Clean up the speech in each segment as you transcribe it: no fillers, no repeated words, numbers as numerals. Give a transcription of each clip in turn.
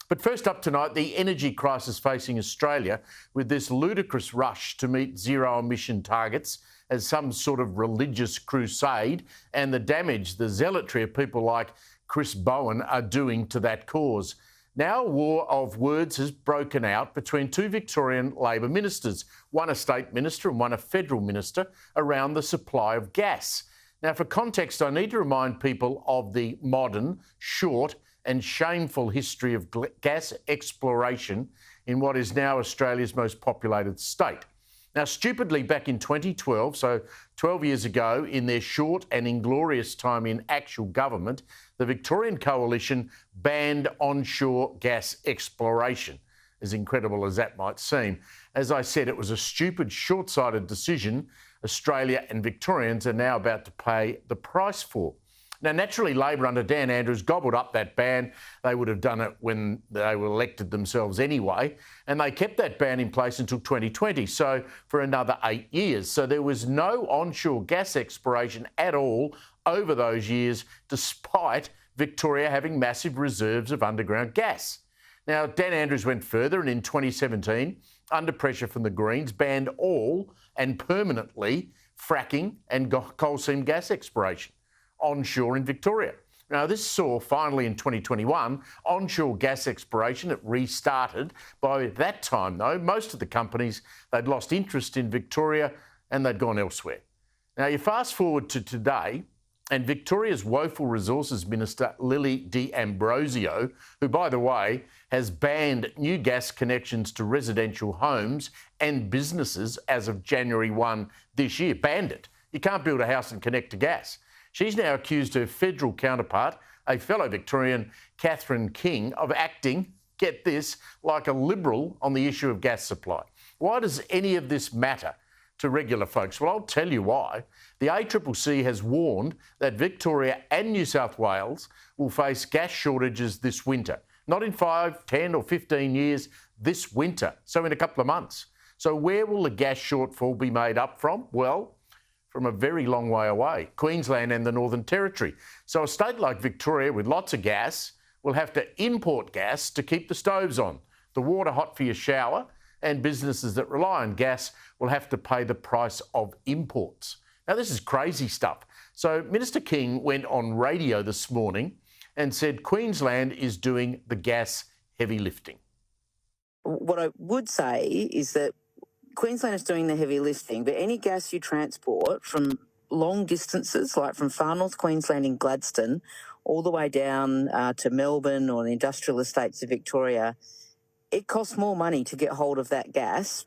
But first up tonight, the energy crisis facing Australia with this ludicrous rush to meet zero emission targets as some sort of religious crusade, and the damage, the zealotry of people like Chris Bowen are doing to that cause. Now a war of words has broken out between two Victorian Labor ministers, one a state minister and one a federal minister, around the supply of gas. Now, for context, I need to remind people of the modern, short and shameful history of gas exploration in what is now Australia's most populated state. Now, stupidly, back in 2012, so 12 years ago, in their short and inglorious time in actual government, the Victorian Coalition banned onshore gas exploration, as incredible as that might seem. As I said, it was a stupid, short-sighted decision Australia and Victorians are now about to pay the price for. Now, naturally, Labor under Dan Andrews gobbled up that ban. They would have done it when they were elected themselves anyway. And they kept that ban in place until 2020, so for another 8 years. So there was no onshore gas exploration at all over those years, despite Victoria having massive reserves of underground gas. Now, Dan Andrews went further and in 2017, under pressure from the Greens, banned all and permanently fracking and coal seam gas exploration onshore in Victoria. Now, this saw finally in 2021 onshore gas exploration. It restarted. By that time, though, most of the companies, they'd lost interest in Victoria and they'd gone elsewhere. Now, you fast forward to today, and Victoria's woeful Resources Minister, Lily D'Ambrosio, who, by the way, has banned new gas connections to residential homes and businesses as of January 1 this year, banned it. You can't build a house and connect to gas. She's now accused her federal counterpart, a fellow Victorian, Catherine King, of acting, get this, like a Liberal on the issue of gas supply. Why does any of this matter to regular folks? Well, I'll tell you why. The ACCC has warned that Victoria and New South Wales will face gas shortages this winter. Not in 5, 10 or 15 years, this winter, so in a couple of months. So where will the gas shortfall be made up from? Well, from a very long way away, Queensland and the Northern Territory. So a state like Victoria with lots of gas will have to import gas to keep the stoves on, the water hot for your shower, and businesses that rely on gas will have to pay the price of imports. Now, this is crazy stuff. So Minister King went on radio this morning and said Queensland is doing the gas heavy lifting. What I would say is that Queensland is doing the heavy lifting, but any gas you transport from long distances, like from far north Queensland in Gladstone, all the way down to Melbourne or the industrial estates of Victoria, it costs more money to get hold of that gas.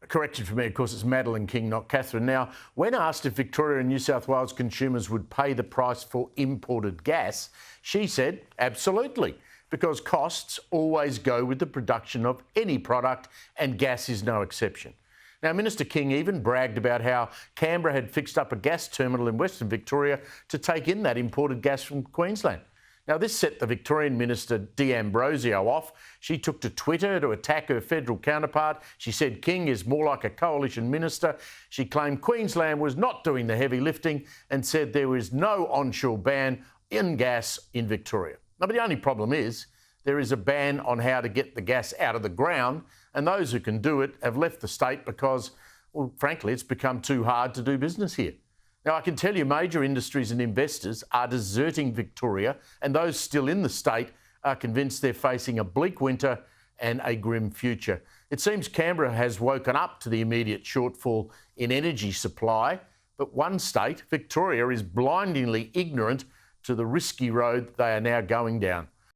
A correction for me, of course, it's Madeleine King, not Catherine. Now, when asked if Victoria and New South Wales consumers would pay the price for imported gas, she said absolutely, because costs always go with the production of any product, and gas is no exception. Now, Minister King even bragged about how Canberra had fixed up a gas terminal in Western Victoria to take in that imported gas from Queensland. Now, this set the Victorian Minister D'Ambrosio off. She took to Twitter to attack her federal counterpart. She said King is more like a coalition minister. She claimed Queensland was not doing the heavy lifting and said there was no onshore ban in gas in Victoria. Now, but the only problem is there is a ban on how to get the gas out of the ground, and those who can do it have left the state because, well, frankly, it's become too hard to do business here. Now, I can tell you major industries and investors are deserting Victoria, and those still in the state are convinced they're facing a bleak winter and a grim future. It seems Canberra has woken up to the immediate shortfall in energy supply, but one state, Victoria, is blindingly ignorant to the risky road they are now going down.